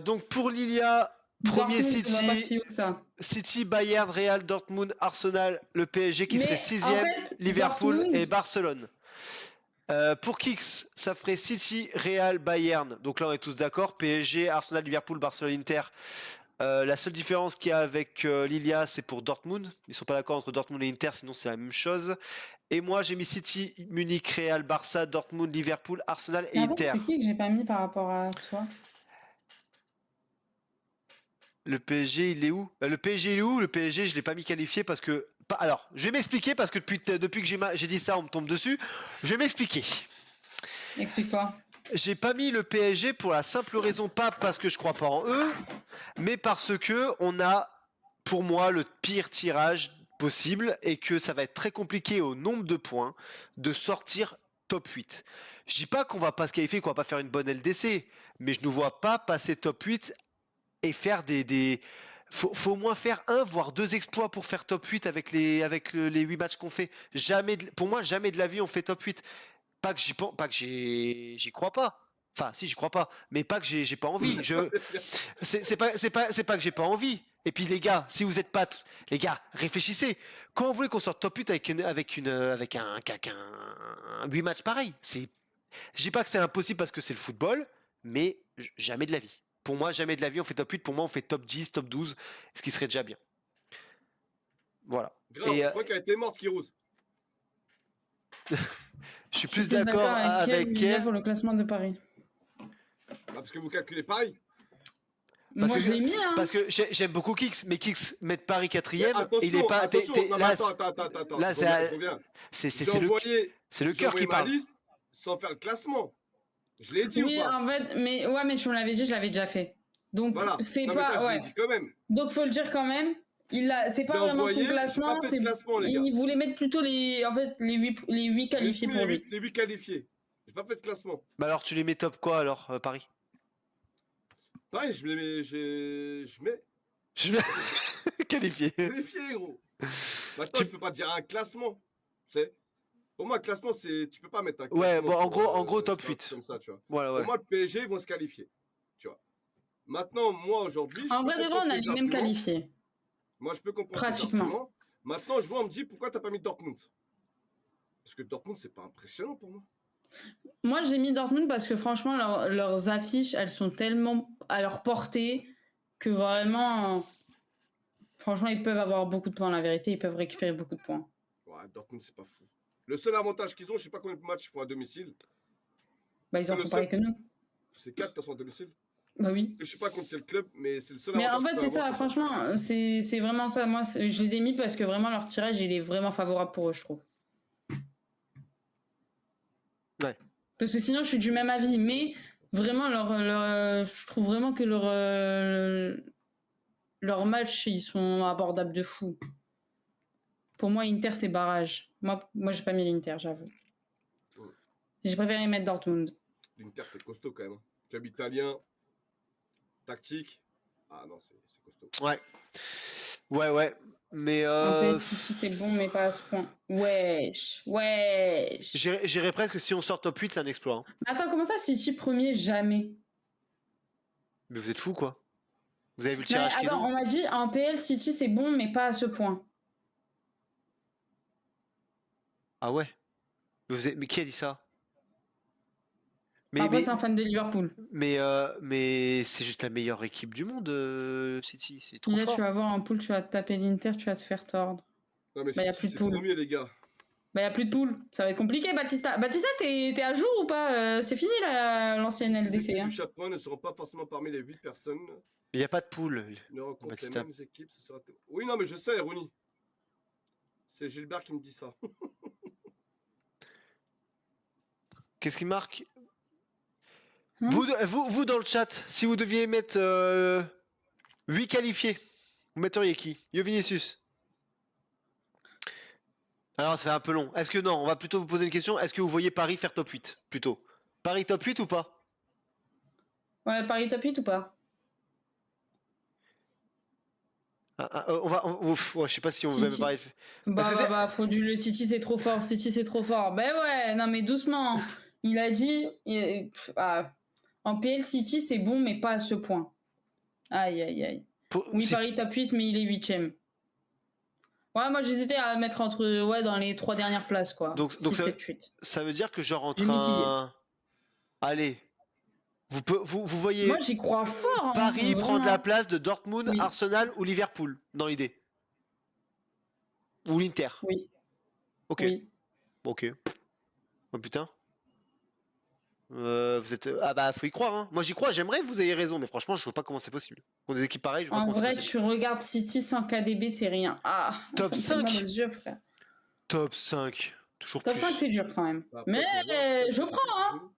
Donc pour Lilia, premier Dortmund, on va pas City, si haut que ça. City, Bayern, Real, Dortmund, Arsenal, le PSG qui serait Mais en 6ème, fait, Liverpool et Dortmund, Barcelone. Pour Kix, ça ferait City, Real, Bayern. Donc là, on est tous d'accord. PSG, Arsenal, Liverpool, Barcelone, Inter. La seule différence qu'il y a avec Lilia, c'est pour Dortmund. Ils sont pas d'accord entre Dortmund et Inter, sinon c'est la même chose. Et moi, j'ai mis City, Munich, Real, Barça, Dortmund, Liverpool, Arsenal et mais attends, Inter. c'est qui que j'ai pas mis par rapport à toi? Le PSG, il est où? Le PSG, il est où? Le PSG, je l'ai pas mis qualifié parce que. Alors, je vais m'expliquer parce que depuis que j'ai dit ça, on me tombe dessus. Je vais m'expliquer. Explique-toi. J'ai pas mis le PSG pour la simple raison, pas parce que je crois pas en eux, mais parce que on a, pour moi, le pire tirage possible et que ça va être très compliqué au nombre de points de sortir top 8. Je dis pas qu'on va pas se qualifier, qu'on va pas faire une bonne LDC, mais je ne vois pas passer top 8 et faire des... Faut au moins faire un, voire deux exploits pour faire top 8 avec les 8 matchs qu'on fait. Pour moi, jamais de la vie on fait top 8. Pas que j'y pense, pas que j'y crois pas. Enfin, si, j'y crois pas, mais pas que j'ai pas envie. C'est pas que j'ai pas envie. Et puis les gars, si vous êtes pas, les gars, réfléchissez. Quand vous voulez qu'on sorte top 8 avec un 8 matchs pareil, je dis pas que c'est impossible parce que c'est le football, mais jamais de la vie. Pour moi, jamais de la vie on fait top 8. Pour moi, on fait top 10, top 12, ce qui serait déjà bien. Voilà. Grave, je crois qu'elle était morte, Kirouz. Je suis Je suis plus plus d'accord d'accord avec avec Lilia pour le classement de Paris. Parce que vous calculez pareil. Moi, je l'ai mis, hein. Parce que j'aime beaucoup Kix, mais Kix mettre Paris quatrième, Attention, il est pas. attention. Non, Là, attends. là, Je reviens. c'est le cœur qui ma parle. liste sans faire le classement. Je l'ai dit Oui, ou pas? en fait, mais tu me l'avais dit, je l'avais déjà fait. Donc, Voilà. c'est Non, pas. mais ça, je Ouais. l'ai dit quand même. Donc, faut le dire quand même. C'est pas vraiment son classement. J'ai pas fait de classement, les gars. Il voulait mettre plutôt les 8 qualifiés pour lui. Les 8 qualifiés. J'ai pas fait de classement. Bah alors, tu les mets top quoi alors, Paris? Pareil, je mets. Je mets. Qualifié. Qualifié, gros. Maintenant, je peux pas dire un classement. C'est. Pour moi, le classement, c'est. Tu peux pas mettre un classement. Ouais, bon, en gros, top 8. Comme ça, tu vois. Voilà, ouais. Pour moi, le PSG, ils vont se qualifier. Tu vois. Maintenant, moi, aujourd'hui. En vrai de vrai, on a les mêmes qualifiés. Moi, je peux comprendre. Pratiquement. Maintenant, je vois, on me dit pourquoi t'as pas mis Dortmund. Parce que Dortmund, c'est pas impressionnant pour moi. Moi, j'ai mis Dortmund parce que franchement, leurs affiches, elles sont tellement à leur portée que vraiment. Franchement, ils peuvent avoir beaucoup de points, la vérité. Ils peuvent récupérer beaucoup de points. Ouais, Dortmund, c'est pas fou. Le seul avantage qu'ils ont, je sais pas combien de matchs ils font à domicile. Bah, ils en font pareil que nous. C'est 4 qui sont à domicile. Bah oui. Je sais pas contre quel club, mais c'est le seul mais avantage. Mais en fait, c'est ça, franchement, c'est vraiment ça. Moi, je les ai mis parce que vraiment, leur tirage, il est vraiment favorable pour eux, je trouve. Ouais. Parce que sinon, je suis du même avis. Mais vraiment, je trouve vraiment que leurs matchs, ils sont abordables de fou. Pour moi, Inter, c'est barrage. Moi j'ai pas mis l'Inter, j'avoue. Ouais. J'ai préféré mettre Dortmund. L'Inter, c'est costaud quand même. Club italien, tactique. Ah non, c'est costaud. Ouais. Mais City, c'est bon, mais pas à ce point. Wesh. J'irais presque que si on sort top 8, c'est un exploit. Hein. Mais attends, comment ça, City premier, jamais? Mais vous êtes fous, quoi. Vous avez vu le tirage qu'ils ont? On m'a dit, en PL, City, c'est bon, mais pas à ce point. Ah ouais? Mais qui a dit ça? Après, c'est un fan de Liverpool. Mais c'est juste la meilleure équipe du monde, City. C'est trop fort. Tu vas voir en poule, tu vas te taper l'Inter, tu vas te faire tordre. Non, mais City, c'est premier, les gars. Bah, y a plus de poule. Ça va être compliqué, Baptista. Baptista, t'es à jour ou pas? C'est fini, l'ancienne LDC. Les équipes du Chapeau ne seront pas forcément parmi les 8 personnes. Il n'y a pas de poule. Ne rencontrent les mêmes équipes. Ce sera... Oui, non, mais je sais, Rooney. C'est Gilbert qui me dit ça. Qu'est-ce qui marque? Vous, dans le chat, si vous deviez mettre 8 qualifiés, vous metteriez qui? Yo Vinicius. Alors, ça fait un peu long. Est-ce que non, on va plutôt vous poser une question. Est-ce que vous voyez Paris faire top 8, plutôt? Paris top 8 ou pas? Ouais, Paris top 8 ou pas? Je sais pas si on veut même parler. Le City, c'est trop fort. Ben ouais, non, mais doucement. Il a dit... En PL, City, c'est bon, mais pas à ce point. Aïe, aïe, aïe. Oui, C'est- Paris top 8, mais il est 8ème. Ouais, moi, j'hésitais à mettre dans les 3 dernières places, quoi. Donc 6, 7, 8. ça veut dire que genre J'ai entre mis 6ème. un... Allez, vous voyez Moi, j'y crois fort, hein, Paris prendre la vraiment. place de Dortmund, Oui. Arsenal ou Liverpool, dans l'idée. Ou l'Inter. Oui, Ok, oui. ok. Oh putain. Vous êtes... Ah bah faut y croire, hein. Moi j'y crois, j'aimerais que vous ayez raison, mais franchement je vois pas comment c'est possible. Pour des équipes pareilles, je vois pas En comment c'est vrai, possible. tu regardes City sans KDB, c'est rien. Ah, Top ça me fait mal 5. aux yeux, frère. Top 5. Toujours Top 5, plus. c'est dur quand même. Bah, après, Mais faut voir, City, je avec prends, le hein. jeu.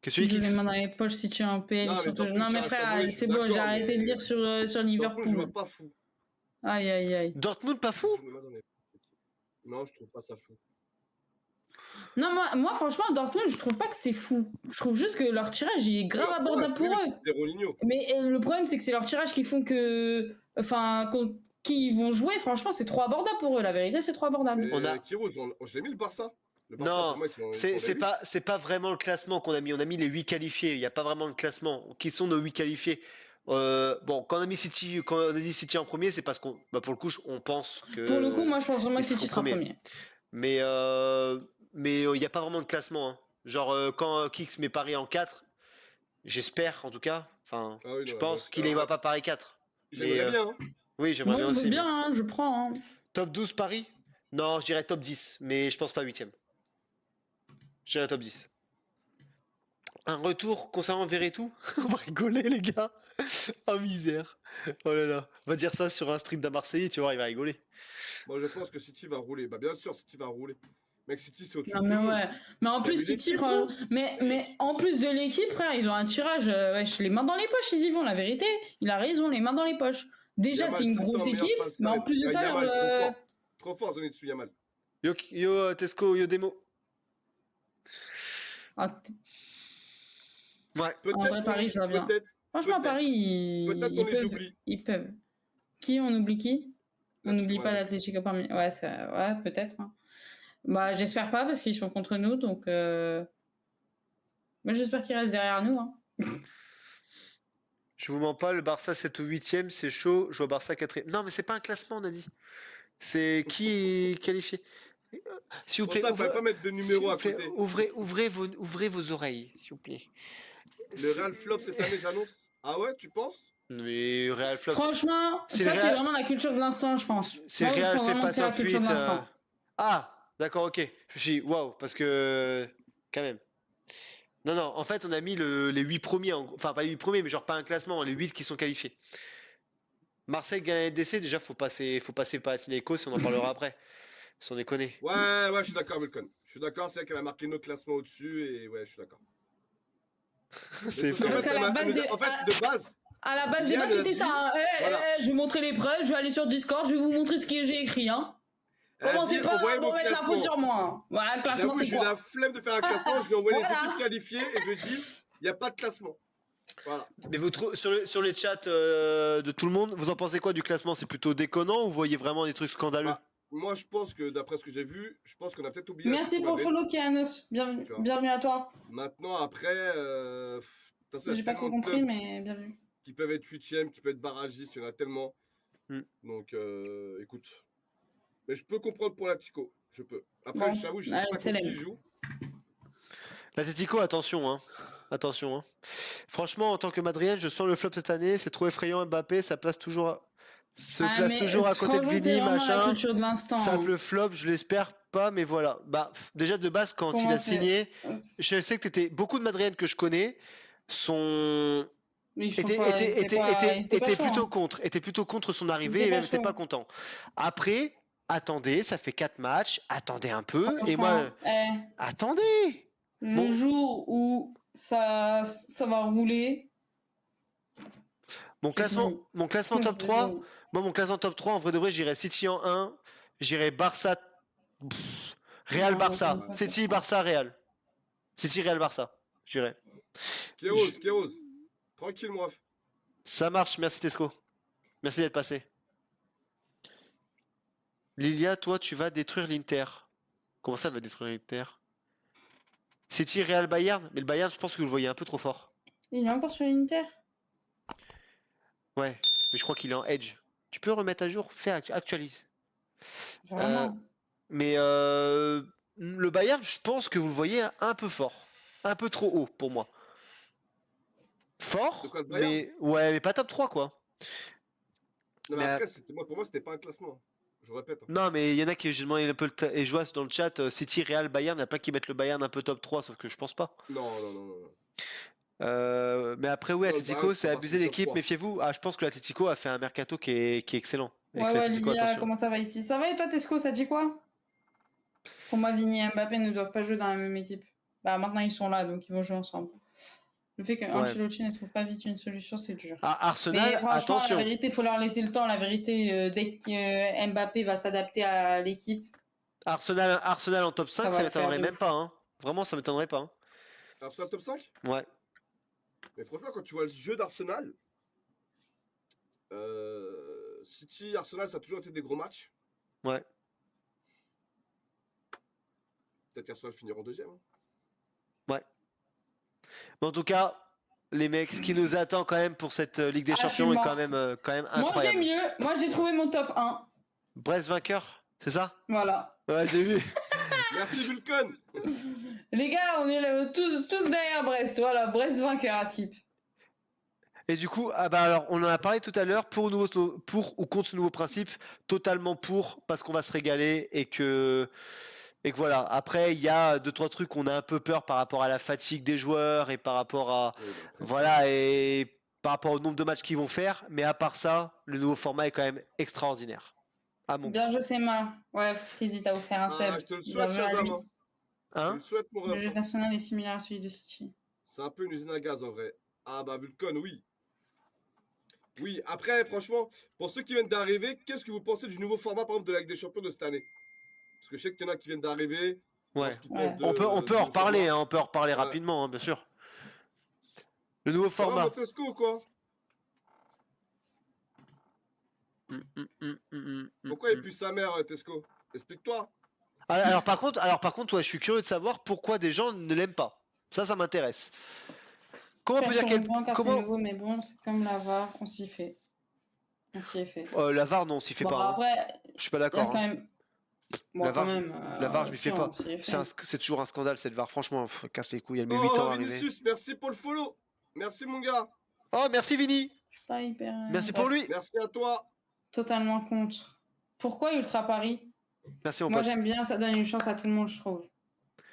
Qu'est-ce que tu dis, J'ai les Kix? mains dans les poches si tu es en PL. Non, mais Dortmund Non, mais tient à frère, Chamboury, je suis c'est bon, j'ai d'accord, arrêté de mais lire sur Dortmund, je le vois Liverpool. pas fou. Aïe, aïe, aïe. Dortmund pas fou? Je me mets dans les- Non, je trouve pas ça fou. Non, moi, franchement, Dortmund, je trouve pas que c'est fou. Je trouve juste que leur tirage il est grave abordable pour eux. C'est Ronaldinho. Mais le problème, c'est que c'est leur tirage qui font que. Enfin, qui vont jouer, franchement, c'est trop abordable pour eux. La vérité, c'est trop abordable. On a- Kiro, je l'ai mis le Barça. Le Barça, Non, pour moi, ils c'est sont des c'est pas vraiment le classement qu'on a mis. On a mis les 8 qualifiés. Il n'y a pas vraiment le classement. Qui sont nos 8 qualifiés? Bon, quand on a mis City, quand on a dit City en premier, c'est parce qu'on, bah, pour le coup, on pense que. Pour le coup, moi, je pense vraiment ils que City seront sera premier. Mais il n'y a pas vraiment de classement, hein. Genre quand Kix met Paris en 4, j'espère en tout cas. Enfin, Ah oui, je non, pense moi, qu'il ne voit pas Paris 4. Mais J'aimerais bien. Hein. oui, j'aimerais Moi, bien je veux aussi. bien, hein, je prends. Hein. Top 12 Paris? Non, je dirais top 10, mais je pense pas 8ème. Je dirais top 10. Un retour concernant Verretou? On va rigoler, les gars. Oh misère. Oh là là. On va dire ça sur un stream d'un Marseillais, tu vois, il va rigoler. Moi, je pense que City va rouler. Bah, bien sûr, City va rouler. Mec, City, c'est au-dessus Non, de tout mais le monde. ouais. Mais en T'as plus, vu City, l'équipe, gros mais en plus de l'équipe, frère, ils ont un tirage. Wesh, les mains dans les poches, ils y vont, la vérité. Il a raison, les mains dans les poches. Déjà, Yamal, c'est une tout le grosse temps meilleur équipe, passeur mais et en tout. plus de ça, Yamal, trop leur. fort. Trop fort, Zonitsu dessus, Yamal. Yo, Tesco, yo Demo. Ah, Ouais. Peut-être, en vrai, Paris, je vois bien. peut-être. Franchement, peut-être. Paris, Peut-être ils qu'on les peuvent. oublie. Ils peuvent. Qui, on oublie qui? On n'oublie L'Atlético pas Madrid. l'Atlético parmi. Ouais, ouais peut-être. Hein. Bah, j'espère pas parce qu'ils sont contre nous, donc. Mais j'espère qu'ils restent derrière nous. Hein. Je vous mens pas, le Barça 7 ou 8ème, c'est chaud. Je vois Barça 4ème. Non, mais c'est pas un classement, on a dit. C'est qui est qualifié. S'il vous Pour plaît, ça, il fallait pas mettre de s'il numéro vous à plaît, côté. ouvrez vos oreilles, s'il vous plaît. Le Real flop cette année, j'annonce. Ah ouais, tu penses? Mais Real Flop. Franchement, C'est ça, le c'est Real- vraiment la culture de l'instant, je pense. Si Moi, le je Real pense fait vraiment pas que c'est la top culture 8. de l'instant. Ah, d'accord, ok. Je me suis dit, waouh, parce que. Quand même. Non, non, en fait, on a mis les 8 premiers. Enfin, pas les 8 premiers, mais genre pas un classement, les 8 qui sont qualifiés. Marseille gagne la LDC, déjà, faut passer Panathinaikos, si on en parlera après. Sans déconner. Ouais, je suis d'accord, Vulcan. Je suis d'accord, c'est vrai qu'elle a marqué notre classement au-dessus et ouais, je suis d'accord. C'est Parce qu'en fou. fait, à la base en fait, de base, À la base des Yann, bases, elle a c'était dit- ça. Hein. voilà. Je vais vous montrer les preuves, je vais aller sur Discord, je vais vous montrer ce que j'ai écrit. Hein. elle a Commencez dit pas envoyez à vos remettre la faute sur classements. moi. Hein. Voilà, le classement, J'avoue, c'est j'ai eu la quoi? flemme de faire un classement. Je lui ai envoyé les Voilà. équipes qualifiées et je lui ai dit il n'y a pas de classement. Voilà. Mais sur les chats de tout le monde, vous en pensez quoi du classement? C'est plutôt déconnant ou vous voyez vraiment des trucs scandaleux? Bah, moi, je pense que d'après ce que j'ai vu, je pense qu'on a peut-être oublié. Merci l'Atlético pour le Madrid. follow, Kianos. Bienvenue, Tu vois. bienvenue à toi. Maintenant, après, de toute façon, il y J'ai a pas trop tellement de compris, clubs mais bienvenue. qui peuvent être 8e, qui peuvent être barragistes, il y en a tellement. Hmm. Donc, écoute. Mais je peux comprendre pour l'Atlético. Je peux. Après, Bon, j'avoue, je sais allez, pas c'est contre qui l'aime. il joue. L'Atlético, attention, hein. Attention, hein. Franchement, en tant que Madrienne, je sens le flop cette année. C'est trop effrayant. Mbappé, ça place toujours à côté de franchement, c'est Vini, vraiment la machin. culture de l'instant. Ça Hein. le flop, je l'espère pas, mais voilà. Bah, déjà de base, quand il Comment a signé, c'est- je sais que t'étais beaucoup de Madriennes que je connais sont Mais ils sont étaient, pas, étaient, ils étaient pas, ils étaient pas chauds, hein. étaient plutôt contre son arrivée étaient et pas même n'étaient pas chauds. contents. Après, attendez, ça fait 4 matchs, attendez un peu. Et moi, Franchement, attendez. le Bon. jour où ça va rouler. Mon classement top 3, bon. moi mon classement top 3, en vrai de vrai, j'irais City en 1, j'irais Barça, Real Non, Barça, j'aime pas City ça. Barça Real. City Real Barça, j'irais. Kéros. Tranquille, moi. Ça marche, merci Tesco. Merci d'être passé. Lilia, toi tu vas détruire l'Inter. Comment ça elle va détruire l'Inter? City, Real, Bayern. Mais le Bayern, je pense que vous le voyez un peu trop fort. Il est encore sur l'Inter. Ouais, mais je crois qu'il est en edge. Tu peux remettre à jour? Actualise. Vraiment. Mais le Bayern, je pense que vous le voyez un peu fort. Un peu trop haut pour moi. De Fort, quoi, le Bayern? mais ouais, mais pas top 3 quoi. Non, mais Mais, après, pour moi, c'était pas un classement. Je répète. non, mais il y en a qui j'ai demandé un peu et je vois dans le chat City, Real, Bayern, il y en a plein qui mettent le Bayern un peu top 3, sauf que je pense pas. Non, non, non, non, non. Mais après, oui, Non, le Atletico, Bayern, c'est c'est abusé parti top l'équipe, 3. méfiez-vous. Ah, je pense que l'Atletico a fait un mercato qui est excellent. Avec Ouais, l'Atletico, Lydia, attention. comment ça va ici? Ça va et toi, Tesco, ça dit quoi? Pour moi, Vini et Mbappé ne doivent pas jouer dans la même équipe. Bah, maintenant, ils sont là, donc ils vont jouer ensemble. Le fait qu'Ancelotti ne trouve pas vite une solution, c'est dur. Ah, Mais Arsenal, franchement, attention. la vérité, il faut leur laisser le temps. La vérité, dès que Mbappé va s'adapter à l'équipe, Arsenal en top 5, va ça le faire m'étonnerait de même ouf. pas. Hein. Vraiment, ça m'étonnerait pas. Hein. Arsenal top 5? Ouais. Mais franchement, quand tu vois le jeu d'Arsenal, City, Arsenal, ça a toujours été des gros matchs. Ouais. Peut-être qu'Arsenal finira en deuxième. Hein. Ouais. Mais en tout cas, les mecs, ce qui nous attend quand même pour cette Ligue des Ah, je Champions suis est mort. quand même Moi, j'ai incroyable. mieux. Moi, j'ai trouvé mon top 1. Brest vainqueur, c'est ça? Voilà. Ouais, j'ai vu. Merci Vulcan. Les gars, on est là, tous derrière Brest. Voilà, Brest vainqueur à Skip. Et du coup, ah bah alors, on en a parlé tout à l'heure, pour ou contre ce nouveau principe, totalement pour, parce qu'on va se régaler et que voilà. Après, il y a 2-3 trucs qu'on a un peu peur par rapport à la fatigue des joueurs et par rapport à, Oui, bah, après, voilà, et par rapport au nombre de matchs qu'ils vont faire. Mais à part ça, le nouveau format est quand même extraordinaire. À mon goût. Bien joué, Sema. Ouais, Frizy t'a offert un Ah, sub. je te le Bien souhaite, joué à Shazam. lui. Hein. Je te Hein? le souhaite, mon Le ref. jeu Hein. d'Arsenal est similaire à celui de City. C'est un peu une usine à gaz en vrai. Ah bah Vulcan, oui. Oui, après, franchement, pour ceux qui viennent d'arriver, qu'est-ce que vous pensez du nouveau format, par exemple, de la Ligue des Champions de cette année? Parce que je sais qu'il y en a qui viennent d'arriver. Ouais. Ce qu'ils Ouais. pensent On peut en du reparler, format. hein, on peut en reparler Ouais. rapidement, hein, bien sûr. Le nouveau Ça va, format. Montesco ou quoi? Pourquoi il pue sa mère, Tesco? Explique-toi. Alors par contre, ouais, je suis curieux de savoir pourquoi des gens ne l'aiment pas. Ça m'intéresse. Comment on peut dire Personne qu'elle... ne car c'est Comment... nouveau, mais bon, c'est comme la VAR, on s'y fait. On s'y est fait. La VAR, non, on s'y fait Bon, pas. Hein. après, Je suis pas il y a d'accord. quand Hein. même. Bon, La quand VAR, même. la VAR, je m'y si, fais pas. on s'y est fait. C'est toujours un scandale cette VAR. Franchement, casse les couilles. Elle met 8 Oh, ans à arriver. Vinicius, merci pour le follow. Merci, mon gars. Oh, merci Vini. Je suis pas hyper. Merci bref, pour lui. Merci à toi. Totalement contre. Pourquoi Ultra Paris? Merci mon Moi, pote. j'aime bien, ça donne une chance à tout le monde, je trouve.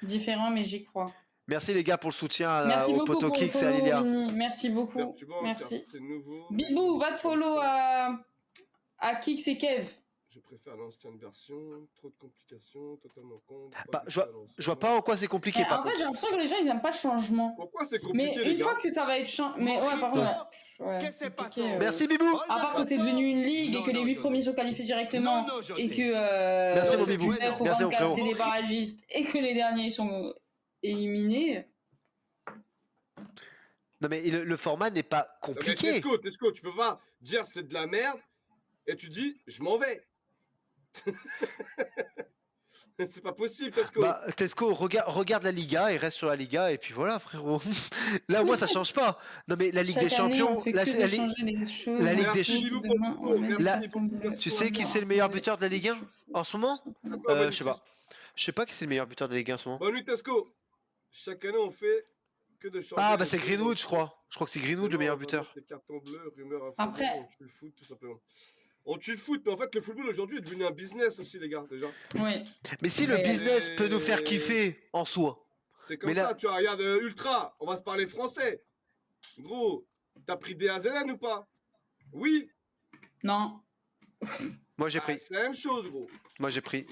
Différent, mais j'y crois. Merci les gars pour le soutien Merci au beaucoup Poto pour le Kicks et à follow, Lilia. Vini. Merci beaucoup. Tu vois, Merci. c'est nouveau. mais Bibou, va te follow à Kix et Kev. Je préfère l'ancienne version. Trop de complications, totalement con. Bah, je vois pas en quoi c'est compliqué Mais par en fait, contre. j'ai l'impression que les gens, ils aiment pas le changement. Pourquoi c'est Mais compliqué, les une gars? fois que ça va être changé. Mais ouais, par contre. Ouais, Qu'est-ce qui compliqué, se passe Merci Bibou. À part que c'est devenu une ligue et que les 8 premiers sont qualifiés directement et que Merci, mon Bibou. du 9 au Merci, mon 24 frérot. c'est des barragistes et que les derniers sont éliminés. Non mais le format n'est pas Non, mais compliqué. Tesco, tu peux pas dire c'est de la merde et tu dis je m'en vais. C'est pas possible, Tesco. Bah, Tesco, regarde la Liga et reste sur la Liga et puis voilà, frérot. Là, au moins, ça change pas. Non, mais la Ligue des Chaque année, Champions, on fait la que de Ligue- changer les choses. la Ligue des Merci, Bibou, pour Demain, le on met follow. des Merci trucs pour le tu follow. sais qui c'est le meilleur buteur de la Ligue 1 en ce moment? C'est quoi, Je sais pas. Je sais pas qui c'est le meilleur buteur de la Ligue 1 en ce moment. Bonne nuit, Tesco. Chaque année, on fait que de changer. Ah, bah les c'est choses. Greenwood, je crois. Je crois que c'est Greenwood le meilleur On va buteur. mettre les cartons bleus, rumeurs infondées, Après- on tue le foot, tout simplement. On tue le foot, mais en fait, le football aujourd'hui est devenu un business aussi, les gars, déjà. Oui. Mais si le Mais- business peut nous faire kiffer en soi. C'est comme Mais ça, là- tu vois, regarde Ultra, on va se parler français. Gros, t'as pris des AZN ou pas? Oui, Non. Moi j'ai ah, pris. c'est la même chose, gros. Moi j'ai pris.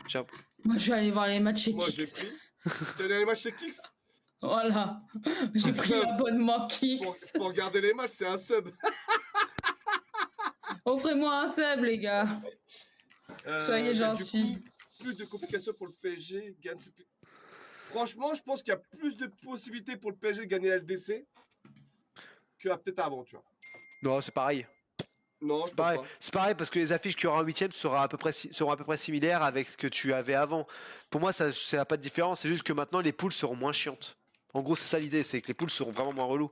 Moi, je vais aller voir les matchs chez Moi, j'ai Kix. pris. T'es allé à les matchs chez Kix? Voilà. J'ai pris l'abonnement Pour, Kix. pour regarder les matchs, c'est un sub. Offrez-moi un sub, les gars. Soyez mais du gentils. coup, plus de complications pour le PSG. Franchement, je pense qu'il y a plus de possibilités pour le PSG de gagner la LDC que peut-être avant, tu vois. Non, c'est pareil. Non, je C'est pense pareil. pas. C'est pareil parce que les affiches qu'il y aura en huitième seront à peu près similaires avec ce que tu avais avant. Pour moi, ça n'a pas de différence. C'est juste que maintenant les poules seront moins chiantes. En gros, c'est ça l'idée, c'est que les poules seront vraiment moins relous.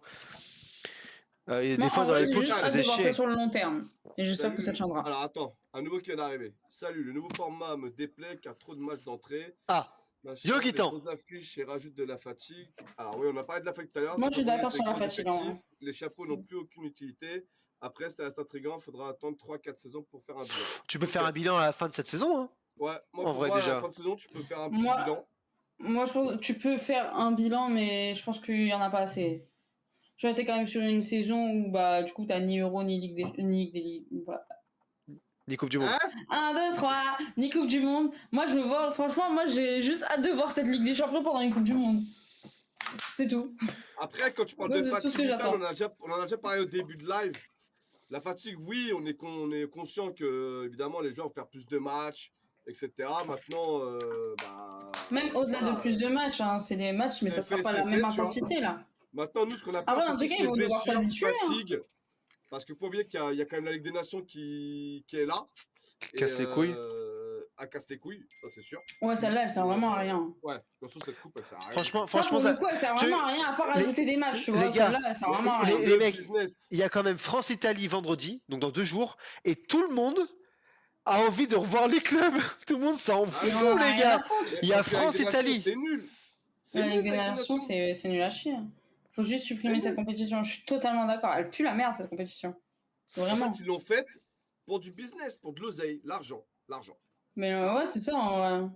Et des Moi, fois, en dans vrai, les j'ai poules, tu juste te hâte de faisais voir ça chier. sur le long terme. Et j'espère que ça Salut. tiendra. Alors attends, un nouveau qui vient d'arriver. Salut, le nouveau format me déplaît car trop de matchs d'entrée. Ah, Machin, Yo les Guitan. grosses affiches et rajoute de la fatigue. Alors oui, on a parlé de la fatigue tout à l'heure. Moi, Ça je suis favorise d'accord les sur la gros fatigue, en vrai. effectifs. Les chapeaux n'ont plus aucune utilité. Après, ça reste intriguant. Il faudra attendre 3-4 saisons pour faire un bilan. Tu peux faire Ok. un bilan à la fin de cette saison, hein. Ouais, moi, En pour vrai, moi, à la déjà. fin de saison, tu peux faire un petit Moi, bilan. moi, je pense que tu peux faire un bilan, mais je pense qu'il y en a pas assez. Tu vois, t'es quand même sur une saison où, bah, du coup, t'as ni Euro, ni Ligue des Ligues. Bah, Ni Coupe du Monde. Hein 1, 2, 3, ni Coupe du Monde. Moi, je veux voir, franchement, moi, j'ai juste hâte de voir cette Ligue des Champions pendant une Coupe du Monde. C'est tout. Après, quand tu parles Moi, de c'est tout ce fatigue, que Guitan, j'attends. on en a déjà parlé au début de live. La fatigue, oui, on est conscient que, évidemment, les joueurs vont faire plus de matchs, etc. Maintenant, Même au-delà voilà, de plus de matchs, hein, c'est des matchs, mais ça sera pas c'est la même fait, tu vois. intensité, là. Maintenant, nous, ce qu'on a peur, Après, c'est en tout plus cas, ils les vont devoir blessures, s'habituer, hein. fatigue. Parce qu'il faut oublier qu'il y a quand même la Ligue des Nations qui est là. Casse les couilles. Elle casse les couilles, ça c'est sûr. Ouais, celle-là, elle sert vraiment à rien. Ouais, de toute façon, cette coupe, elle sert à rien. Franchement, Ça, pour ça. le coup, elle sert tu- vraiment à rien, à part les- rajouter des matchs, tu les vois. gars, Celle-là, elle sert vraiment à rien. les mecs, business. il y a quand même France-Italie vendredi, donc dans 2 jours, et tout le monde a envie de revoir les clubs. Tout le monde s'en Ah, Ils en fout, ont les rien gars. à foutre. Il y a Parce que la Ligue des France-Italie. Nations, c'est nul. C'est La nul, Ligue des la Ligue des Nations, Nations. c'est nul à chier. Faut juste supprimer Mais cette compétition. Je suis totalement d'accord. Elle pue la merde, cette compétition. En Vraiment. fait, ils l'ont faite pour du business, pour de l'oseille, l'argent. Mais ouais, c'est ça. En vrai.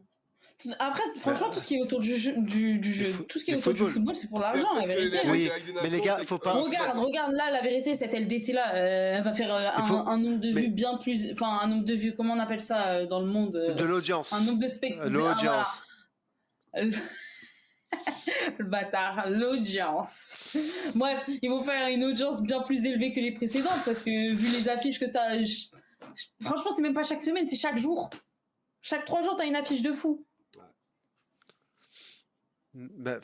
Après, franchement, tout ce qui est autour du jeu, tout ce qui est du autour du football. football, c'est pour Bien l'argent, sûr la que vérité. les hein. Oui, règles de la Ligue des mais les Nations, gars, c'est faut que- pas- Regarde là, la vérité, cette LDC là, elle va faire un nombre de mais- vues bien plus. Enfin, un nombre de vues, comment on appelle ça dans le monde De l'audience. Un nombre de spectateurs. L'audience. Le bâtard, l'audience. Bref, ils vont faire une audience bien plus élevée que les précédentes parce que vu les affiches que t'as. Franchement, c'est même pas chaque semaine, c'est chaque jour. Chaque 3 jours, t'as une affiche de fou. Bah,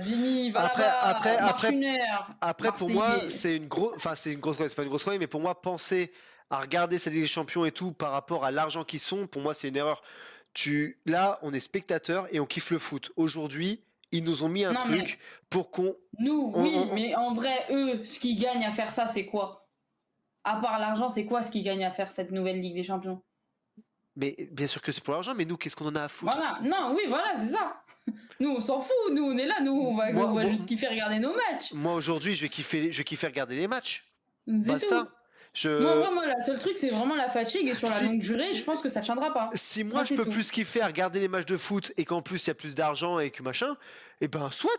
Vini, va Après- là-bas, après- marche après- une heure. Après, pour Marseillais. moi, c'est une grosse, enfin, c'est pas une grosse connerie, mais pour moi, penser à regarder cette Ligue des Champions et tout par rapport à l'argent qu'ils sont, pour moi, c'est une erreur. Là, on est spectateur et on kiffe le foot. Aujourd'hui, ils nous ont mis un Non, truc pour qu'on. Nous, On- oui, on- mais en vrai, eux, ce qu'ils gagnent à faire ça, c'est quoi? À part l'argent, c'est quoi ce qu'ils gagnent à faire cette nouvelle Ligue des Champions? Mais bien sûr que c'est pour l'argent, mais nous, qu'est-ce qu'on en a à foutre? Voilà, non, oui, voilà, c'est ça. Nous, on s'en fout, nous, on est là, nous, on va Moi- juste kiffer regarder nos matchs. Moi, aujourd'hui, je vais kiffer regarder les matchs. C'est Basta. tout. Moi, vraiment, le seul truc, c'est vraiment la fatigue, et sur la Si- longue durée, je pense que ça tiendra pas. Si moi Moi, je c'est peux tout. plus kiffer à regarder les matchs de foot et qu'en plus il y a plus d'argent et que machin, et ben soit,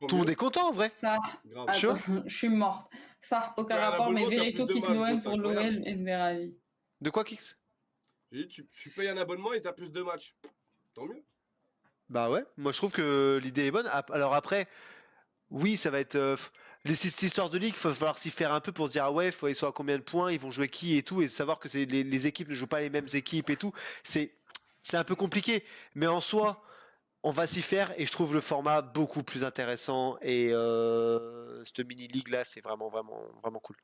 Tant tout le monde mieux. est content en vrai. Ça, Grave. Tu vois attends, je suis morte. Ça, aucun Ouais, un rapport, mais abonnement, t'as Veretout plus de quitte matchs, l'OM gros, c'est pour l'OL incroyable. et des ravis. De quoi, Kix? J'ai dit, tu payes un abonnement et t'as plus de matchs. Tant mieux. Bah ouais, moi je trouve que l'idée est bonne. Alors après, oui, ça va être. Cette histoire de ligue, il va falloir s'y faire un peu pour se dire, ah ouais, ils sont à combien de points, ils vont jouer qui et tout, et savoir que les équipes ne jouent pas les mêmes équipes et tout. C'est un peu compliqué, mais en soi, on va s'y faire et je trouve le format beaucoup plus intéressant. Et cette mini-ligue là, c'est vraiment, vraiment, vraiment cool.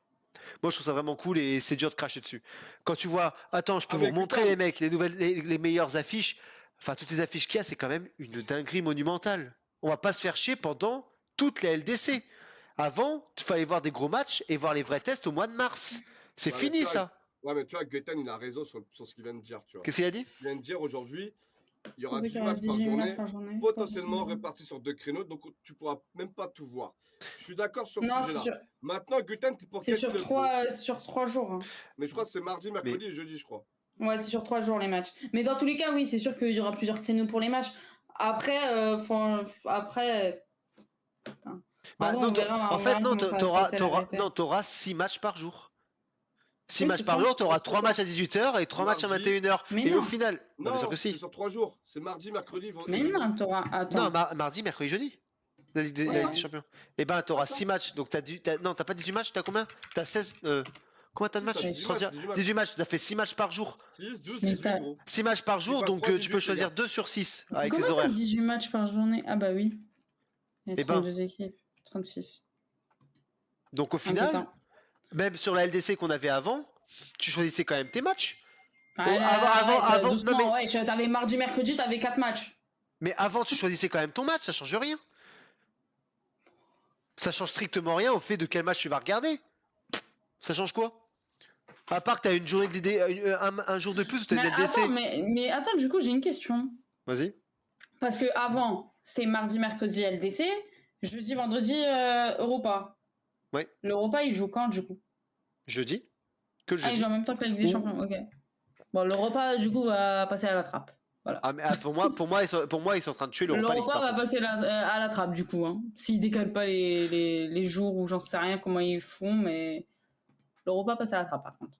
Moi, je trouve ça vraiment cool et c'est dur de cracher dessus. Quand tu vois, attends, je peux Ah, vous mais remontrer putain. les mecs, les meilleures affiches. Enfin, toutes les affiches qu'il y a, c'est quand même une dinguerie monumentale. On va pas se faire chier pendant toute la LDC. Avant, il fallait voir des gros matchs et voir les vrais tests au mois de mars. C'est Ouais, mais fini tu vois, ça. Ouais, mais tu vois, Gaëtan, il a raison sur ce qu'il vient de dire, tu vois. Qu'est-ce qu'il a dit? Ce qu'il vient de dire aujourd'hui, il y aura C'est 10 qu'il y aura matchs par 18 journée, matchs par journée. potentiellement répartis sur 2 créneaux, donc tu pourras même pas tout voir. Je suis d'accord sur ce Non, c'est sujet-là. sur, Maintenant, Gaëtan, t'es pour c'est quel sur club, 3 jours. hein. Mais je crois que c'est mardi, mercredi et jeudi, je crois. Ouais, c'est sur 3 jours les matchs. Mais dans tous les cas, oui, c'est sûr qu'il y aura plusieurs créneaux pour les matchs. Après, après. Bah, bon, non, on verra, en on fait, verra non, comment ça va se passer, la vérité. t'auras 6 matchs par jour. 6 Oui, matchs c'est par ça. jour, t'auras C'est 3 ça. matchs à 18h et 3 matchs à Mardi. 21h. Mais Et non. au final, Non, bien sûr que c'est si. sur 3 jours. C'est mardi, mercredi, Mais jeudi. non, t'auras. Attends. Non, mardi, mercredi, jeudi. La Ligue Ouais, des ça. Champions. Et ben, t'auras ça. 6 matchs. Donc, non, t'as pas 18 matchs, t'as combien? T'as 16. Combien t'as de Si, matchs? t'as 18 Trois- matchs, 18 matchs. 18 matchs, t'as fait 6 matchs par jour. 6, 12, Mais 18, t'as- gros. 6 matchs par jour, pas donc 3, tu peux 18, choisir les gars. 2 sur 6 avec Comment les ça, horaires. 18 matchs par journée? Ah bah oui. Il y a Eh ben. 32 équipes. 36. Donc, au Un final, putain. même sur la LDC qu'on avait avant, tu choisissais quand même tes matchs. Ah là, avant- arrête, avant- non, doucement, mais- ouais, t'avais mardi, mercredi, t'avais 4 matchs. Mais avant, tu choisissais quand même ton match, ça change rien. Ça change strictement rien au fait de quel match tu vas regarder. Ça change quoi? À part que t'as une journée un jour de plus où t'as une LDC. Attends, mais attends, du coup, j'ai une question. Vas-y. Parce que avant, c'était mardi, mercredi LDC, jeudi, vendredi Europa. Ouais. L'Europa, il joue quand du coup? Jeudi. Que le Ah, il jeudi. joue en même temps que la Ligue des Champions, ok. Bon, l'Europa, du coup, va passer à la trappe. Voilà. Ah, mais pour moi, ils sont en train de tuer l'Europa League. L'Europa Par va contre. passer à la trappe, du coup. Hein. S'ils décalent pas les jours ou j'en sais rien comment ils font, mais l'Europa passe à la trappe, par contre.